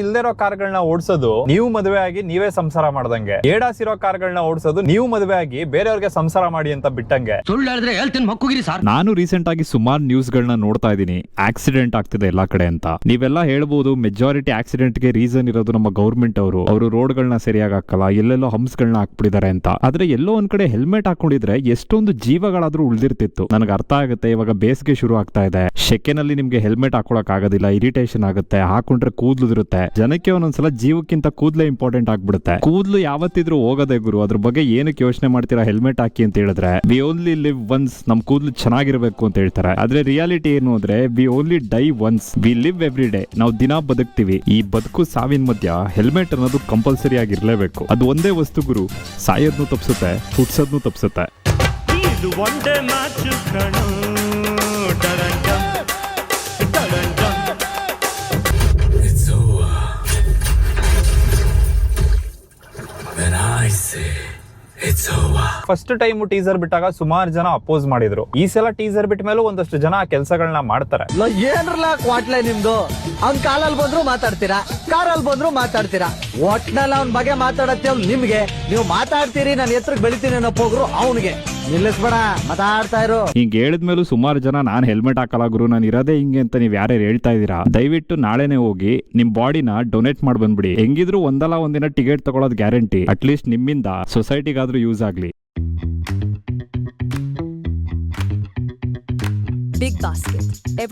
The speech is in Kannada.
ಇಲ್ದಿರೋ ಕಾರ್ಗಳನ್ನ ಓಡಿಸೋದು ನೀವು ಮದುವೆ ಆಗಿ ನೀವೇ ಸಂಸಾರ ಮಾಡ್ದಂಗೆ, ಏಡಾಸಿರೋ ಕಾರ್ಗಳನ್ನ ಓಡಿಸೋದು ನೀವು ಮದುವೆ ಆಗಿ ಬೇರೆಯವ್ರಿಗೆ ಸಂಸಾರ ಮಾಡಿ ಅಂತ ಬಿಟ್ಟಂಗೆ. ಸುಳ್ಳು ಹೇಳಿದ್ರೆ ಹೇಳ್ತೀನಿ ಮಕ್ಕುಗಿರಿ ಸರ್. ನಾನು ರೀಸೆಂಟ್ ಆಗಿ ಸುಮಾರು ನ್ಯೂಸ್ ಗಳನ್ನ ನೋಡ್ತಾ ಇದ್ದೀನಿ, ಆಕ್ಸಿಡೆಂಟ್ ಆಗ್ತಿದೆ ಎಲ್ಲಾ ಕಡೆ ಅಂತ. ನೀವೆಲ್ಲ ಹೇಳ್ಬೋದು ಮೆಜಾರಿಟಿ ಆಕ್ಸಿಡೆಂಟ್ ಗೆ ರೀಸನ್ ಇರೋದು ನಮ್ಮ ಗೌರ್ಮೆಂಟ್ ಅವರು ರೋಡ್ ಗಳನ್ನ ಸರಿಯಾಗಿ ಹಾಕಲ್ಲ, ಎಲ್ಲೆಲ್ಲೋ ಹಂಪ್ಸ್ ಗಳನ್ನ ಹಾಕ್ಬಿಟ್ಟಿದ್ದಾರೆ ಅಂತ. ಆದ್ರೆ ಎಲ್ಲೋ ಒಂದ್ ಕಡೆ ಹೆಲ್ಮೆಟ್ ಹಾಕೊಂಡಿದ್ರೆ ಎಷ್ಟೊಂದು ಜೀವಗಳಾದ್ರೂ ಉಳಿದಿರ್ತಿತ್ತು. ನನಗೆ ಅರ್ಥ ಆಗುತ್ತೆ, ಇವಾಗ ಬೇಸಿಗೆ ಶುರು ಆಗ್ತಾ ಇದೆ, ಶೆಕೆನಲ್ಲಿ ನಿಮ್ಗೆ ಹೆಲ್ಮೆಟ್ ಹಾಕೊಳಕ್ ಆಗೋದಿಲ್ಲ, ಇರಿಟೇಷನ್ ಆಗುತ್ತೆ, ಹಾಕೊಂಡ್ರೆ ಕೂದ್ಲಿರುತ್ತೆ. ಜನಕ್ಕೆ ಒಂದೊಂದ್ಸಲ ಜೀವಕ್ಕಿಂತ ಕೂದಲೇ ಇಂಪಾರ್ಟೆಂಟ್ ಆಗ್ಬಿಡುತ್ತೆ. ಕೂದಲು ಯಾವತ್ತಿದ್ರು ಹೋಗೋದೇ ಗುರು, ಅದ್ರ ಬಗ್ಗೆ ಏನಕ್ಕೆ ಯೋಚನೆ ಮಾಡ್ತೀರಾ ಹೆಲ್ಮೆಟ್ ಹಾಕಿ ಅಂತ ಹೇಳಿದ್ರೆ. ವಿ ಓನ್ಲಿ ಲಿವ್ ಒನ್ಸ್, ನಮ್ ಕೂದಲು ಚೆನ್ನಾಗಿರ್ಬೇಕು ಅಂತ ಹೇಳ್ತಾರೆ. ಆದ್ರೆ ರಿಯಾಲಿಟಿ ಏನು ಅಂದ್ರೆ we only die once, we live every day. ನಾವು ದಿನ ಬದುಕ್ತಿವಿ. ಈ ಬದುಕು ಸಾವಿನ ಮಧ್ಯ ಹೆಲ್ಮೆಟ್ ಅನ್ನೋದು ಕಂಪಲ್ಸರಿ ಆಗಿರ್ಲೇಬೇಕು. ಅದು ಒಂದೇ ವಸ್ತು ಗುರು, ಸಾಯೋದ್ನು ತಪ್ಸುತ್ತೆ, ಹುಟ್ಸೋದ್ನು ತಪ್ಸುತ್ತೆ. ಇದು ಒಂದೇ ಮ್ಯಾಚ್ ಕಣೋ, ಡರಂಡಂ ಡರಂಡಂ. It's over when I say it's over. First time teaser ಬಿಟ್ಟಾಗ ಸುಮಾರು ಜನ ಅಪೋಸ್ ಮಾಡಿದ್ರು. ಈ ಸಲ ಟೀಸರ್ ಬಿಟ್ಟ ಮೇಲೂ ಒಂದಷ್ಟು ಜನ ಆ ಕೆಲಸಗಳನ್ನ ಮಾಡ್ತಾರೆ. ಏನ್ರಲ್ಲ ಕ್ವಾಟ್ಲೆ ನಿಮ್ದು? ಅವ್ನ್ ಕಾಲಲ್ಲಿ ಬಂದ್ರು ಮಾತಾಡ್ತೀರಾ, ಕಾರಲ್ಲಿ ಬಂದ್ರು ಮಾತಾಡ್ತೀರಾ. ಒಟ್ನಲ್ಲಿ ಅವ್ನ ಬಗ್ಗೆ ಮಾತಾಡತ್ತೆ ನಿಮ್ಗೆ. ನೀವು ಮಾತಾಡ್ತೀರಿ, ನಾನು ಎತ್ತರಕ್ಕೆ ಬೆಳಿತೀನಿ ಅನ್ನೋ ಹೋಗ್ರು ಅವ್ನಿಗೆ. ನಿಲ್ಲಿಸ್ಬೇಡ, ಮಾತಾಡ್ತಾ ಇರು. ಹಿಂಗ್ ಹೇಳಿದ್ಮೇಲೂ ಸುಮಾರು ಜನ ನಾನ್ ಹೆಲ್ಮೆಟ್ ಹಾಕಲ್ಲ ಗುರು, ನಾನು ಇರೋದೇ ಹಿಂಗೆ ಅಂತ ನೀವ್ ಯಾರ್ಯಾರು ಹೇಳ್ತಾ ಇದೀರಾ, ದಯವಿಟ್ಟು ನಾಳೆನೆ ಹೋಗಿ ನಿಮ್ ಬಾಡಿನ ಡೊನೇಟ್ ಮಾಡಿ ಬಂದ್ಬಿಡಿ. ಹೆಂಗಿದ್ರು ಒಂದಲ್ಲ ಒಂದಿನ ಟಿಕೆಟ್ ತಗೊಳ್ಳೋದು ಗ್ಯಾರಂಟಿ. ಅಟ್ಲೀಸ್ಟ್ ನಿಮ್ಮಿಂದ ಸೊಸೈಟಿಗಾದ್ರೂ ಯೂಸ್ ಆಗ್ಲಿ. Big basket. Every